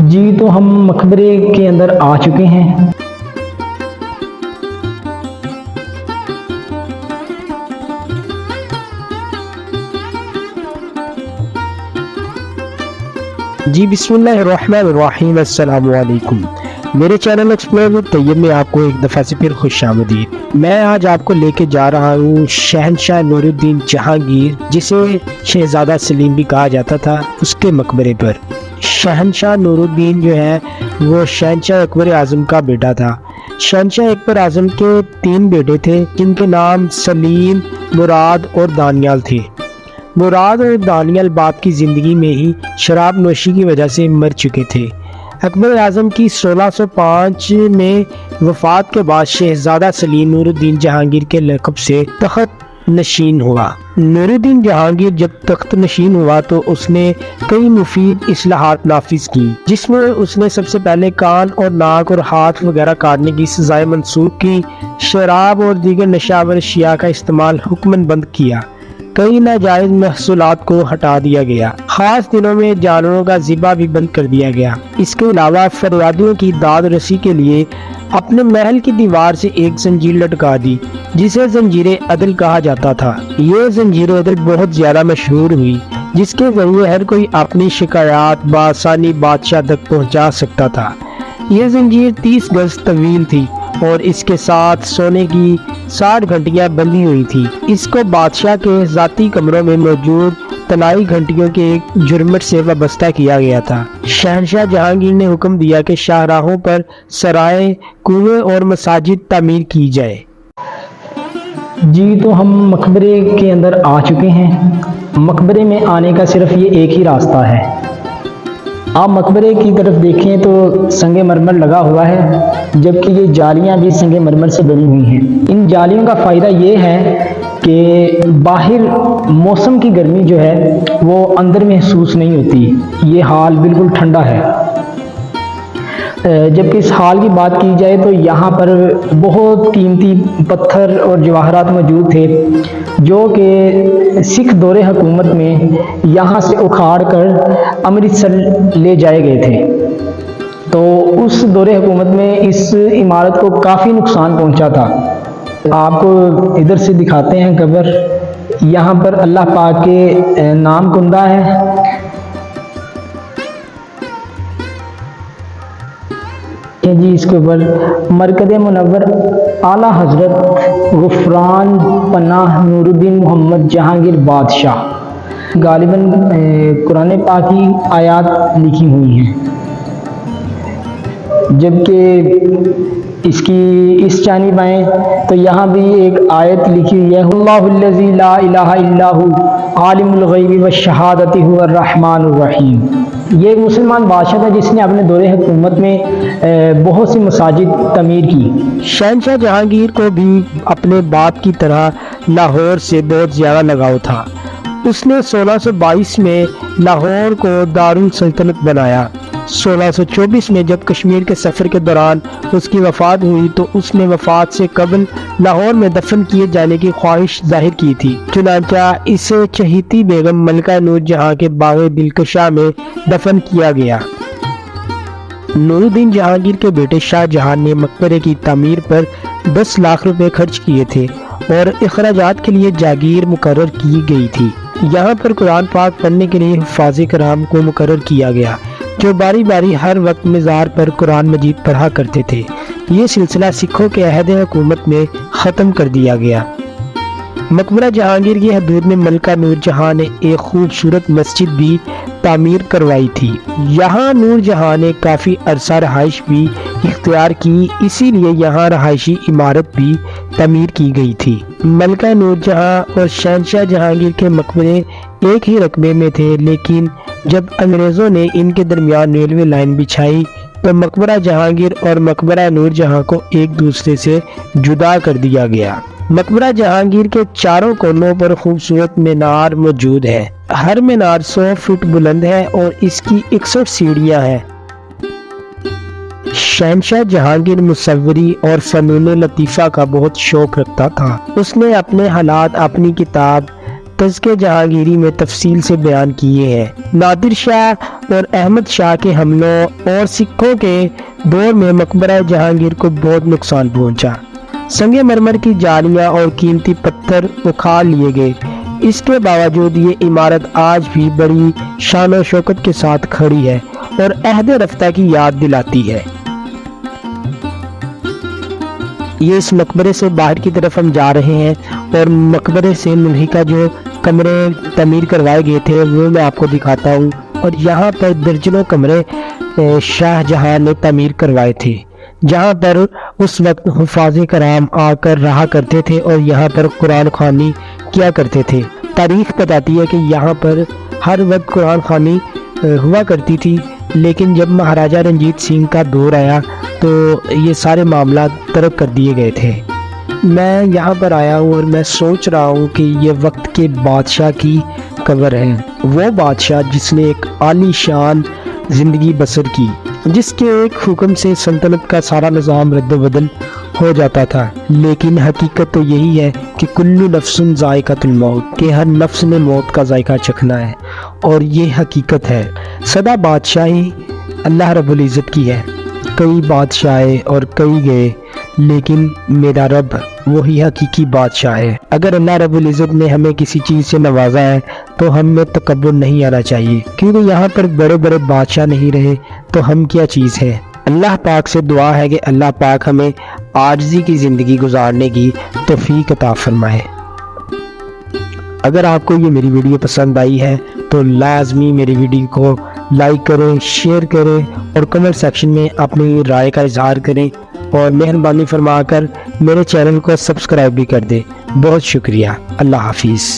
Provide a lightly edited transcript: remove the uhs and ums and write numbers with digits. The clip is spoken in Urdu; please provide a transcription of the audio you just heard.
جی تو ہم مقبرے کے اندر آ چکے ہیں۔ جی بسم اللہ الرحمن الرحیم، السلام علیکم۔ میرے چینل ایکسپلور ود طیب میں آپ کو ایک دفعہ سے پھر خوش آمدید۔ میں آج آپ کو لے کے جا رہا ہوں شہنشاہ نور الدین جہانگیر، جسے شہزادہ سلیم بھی کہا جاتا تھا، اس کے مقبرے پر۔ شہنشاہ نور الدین جو ہے وہ شہنشاہ اکبر اعظم کا بیٹا تھا۔ شہنشاہ اکبر اعظم کے 3 بیٹے تھے، جن کے نام سلیم، مراد اور دانیال تھے۔ مراد اور دانیال باپ کی زندگی میں ہی شراب نوشی کی وجہ سے مر چکے تھے۔ اکبر اعظم کی 1605 میں وفات کے بعد شہزادہ سلیم نور الدین جہانگیر کے لقب سے تخت نشین ہوا۔ نور الدین جہانگیر جب تخت نشین ہوا تو اس نے کئی مفید اصلاحات نافذ کی، جس میں اس نے سب سے پہلے کان اور ناک اور ہاتھ وغیرہ کاٹنے کی سزائیں منسوخ کی، شراب اور دیگر نشاور اشیاء کا استعمال حکماً بند کیا، کئی ناجائز محصولات کو ہٹا دیا گیا، خاص دنوں میں جانوروں کا ذبح بھی بند کر دیا گیا۔ اس کے علاوہ فریادیوں کی داد رسی کے لیے اپنے محل کی دیوار سے ایک زنجیر لٹکا دی، جسے زنجیر عدل کہا جاتا تھا۔ یہ زنجیر عدل بہت زیادہ مشہور ہوئی، جس کے ذریعے ہر کوئی اپنی شکایات بآسانی بادشاہ تک پہنچا سکتا تھا۔ یہ زنجیر 30 گز طویل تھی اور اس کے ساتھ سونے کی 60 گھنٹیاں بندھی ہوئی تھی۔ اس کو بادشاہ کے ذاتی کمروں میں موجود طلائی گھنٹیوں کے ایک جرمٹ سے وابستہ کیا گیا تھا۔ شہنشاہ جہانگیر نے حکم دیا کہ شاہراہوں پر سرائے، کنویں اور مساجد تعمیر کی جائے۔ جی تو ہم مقبرے کے اندر آ چکے ہیں۔ مقبرے میں آنے کا صرف یہ ایک ہی راستہ ہے۔ آپ مقبرے کی طرف دیکھیں تو سنگ مرمر لگا ہوا ہے، جبکہ یہ جالیاں بھی سنگ مرمر سے بنی ہوئی ہیں۔ ان جالیوں کا فائدہ یہ ہے کہ باہر موسم کی گرمی جو ہے وہ اندر محسوس نہیں ہوتی، یہ حال بالکل ٹھنڈا ہے۔ جبکہ اس حال کی بات کی جائے تو یہاں پر بہت قیمتی پتھر اور جواہرات موجود تھے، جو کہ سکھ دور حکومت میں یہاں سے اکھاڑ کر امرتسر لے جائے گئے تھے۔ تو اس دور حکومت میں اس عمارت کو کافی نقصان پہنچا تھا۔ آپ کو ادھر سے دکھاتے ہیں قبر، یہاں پر اللہ پاک کے نام کندہ ہے۔ جی اس کے اوپر مرکز منور اعلیٰ حضرت غفران پناہ نور الدین محمد جہانگیر بادشاہ، غالباً قرآن پاک کی آیات لکھی ہوئی ہیں، جبکہ اس کی اس جانب آئیں تو یہاں بھی ایک آیت لکھی ہوئی ہے، اللہ الذی لا الہ الا ہو عالم الغیب والشہادۃ هو الرحمن الرحیم۔ یہ ایک مسلمان بادشاہ تھا جس نے اپنے دور حکومت میں بہت سی مساجد تعمیر کی۔ شہنشاہ جہانگیر کو بھی اپنے باپ کی طرح لاہور سے بہت زیادہ لگاؤ تھا۔ اس نے 1622 میں لاہور کو دارالسلطنت بنایا۔ 1624 میں جب کشمیر کے سفر کے دوران اس کی وفات ہوئی تو اس نے وفات سے قبل لاہور میں دفن کیے جانے کی خواہش ظاہر کی تھی، چنانچہ اسے چہیتی بیگم ملکہ نور جہاں کے باغ دلکشا میں دفن کیا گیا۔ نور الدین جہانگیر کے بیٹے شاہ جہان نے مقبرے کی تعمیر پر 10 لاکھ روپے خرچ کیے تھے اور اخراجات کے لیے جاگیر مقرر کی گئی تھی۔ یہاں پر قرآن پاک پڑھنے کے لیے حفاظ کرام کو مقرر کیا گیا، جو باری باری ہر وقت مزار پر قرآن مجید پڑھا کرتے تھے۔ یہ سلسلہ سکھوں کے عہد حکومت میں ختم کر دیا گیا۔ مقبرہ جہانگیر کی حدود میں ملکہ نور جہاں نے ایک خوبصورت مسجد بھی تعمیر کروائی تھی۔ یہاں نور جہاں نے کافی عرصہ رہائش بھی اختیار کی، اسی لیے یہاں رہائشی عمارت بھی تعمیر کی گئی تھی۔ ملکہ نور جہاں اور شہنشاہ جہانگیر کے مقبرے ایک ہی رقبے میں تھے، لیکن جب انگریزوں نے ان کے درمیان ریلوے لائن بچھائی تو مقبرہ جہانگیر اور مقبرہ نور جہاں کو ایک دوسرے سے جدا کر دیا گیا۔ مقبرہ جہانگیر کے چاروں کونوں پر خوبصورت مینار موجود ہے۔ ہر مینار 100 فٹ بلند ہے اور اس کی 61 سیڑھیاں ہیں۔ شہنشاہ جہانگیر مصوری اور فنون لطیفہ کا بہت شوق رکھتا تھا۔ اس نے اپنے حالات اپنی کتاب تذکرہ جہانگیری میں تفصیل سے بیان کیے ہیں۔ نادر شاہ اور احمد شاہ کے حملوں اور سکھوں کے دور میں مقبرہ جہانگیر کو بہت نقصان پہنچا۔ سنگ مرمر کی جالیاں اور قیمتی پتھر اکھاڑ لیے گئے۔ اس کے باوجود یہ عمارت آج بھی بڑی شان و شوکت کے ساتھ کھڑی ہے اور عہد رفتہ کی یاد دلاتی ہے۔ یہ اس مقبرے سے باہر کی طرف ہم جا رہے ہیں اور مقبرے سے ملحقہ جو کمرے تعمیر کروائے گئے تھے وہ میں آپ کو دکھاتا ہوں، اور یہاں پر درجنوں کمرے شاہ جہاں نے تعمیر کروائے تھے، جہاں پر اس وقت حفاظ کرام آ کر رہا کرتے تھے اور یہاں پر قرآن خوانی کیا کرتے تھے۔ تاریخ بتاتی ہے کہ یہاں پر ہر وقت قرآن خوانی ہوا کرتی تھی، لیکن جب مہاراجہ رنجیت سنگھ کا دور آیا تو یہ سارے معاملات ترک کر دیے گئے تھے۔ میں یہاں پر آیا ہوں اور میں سوچ رہا ہوں کہ یہ وقت کے بادشاہ کی قبر ہے، وہ بادشاہ جس نے ایک عالی شان زندگی بسر کی، جس کے ایک حکم سے سلطنت کا سارا نظام رد و بدل ہو جاتا تھا۔ لیکن حقیقت تو یہی ہے کہ کل نفس ذائقۃ الموت، کہ ہر نفس نے موت کا ذائقہ چکھنا ہے، اور یہ حقیقت ہے۔ سدا بادشاہی اللہ رب العزت کی ہے، کئی بادشاہ آئے اور کئی گئے، لیکن میرا رب وہی حقیقی بادشاہ ہے۔ اگر اللہ رب العزت نے ہمیں کسی چیز سے نوازا ہے تو ہم میں تکبر نہیں آنا چاہیے، کیونکہ یہاں پر بڑے بڑے بادشاہ نہیں رہے تو ہم کیا چیز ہے۔ اللہ پاک سے دعا ہے کہ اللہ پاک ہمیں عاجزی کی زندگی گزارنے کی توفیق عطا فرمائے۔ اگر آپ کو یہ میری ویڈیو پسند آئی ہے تو لازمی میری ویڈیو کو لائک کریں، شیئر کریں اور کمنٹ سیکشن میں اپنی رائے کا اظہار کریں، اور مہربانی فرما کر میرے چینل کو سبسکرائب بھی کر دیں۔ بہت شکریہ۔ اللہ حافظ۔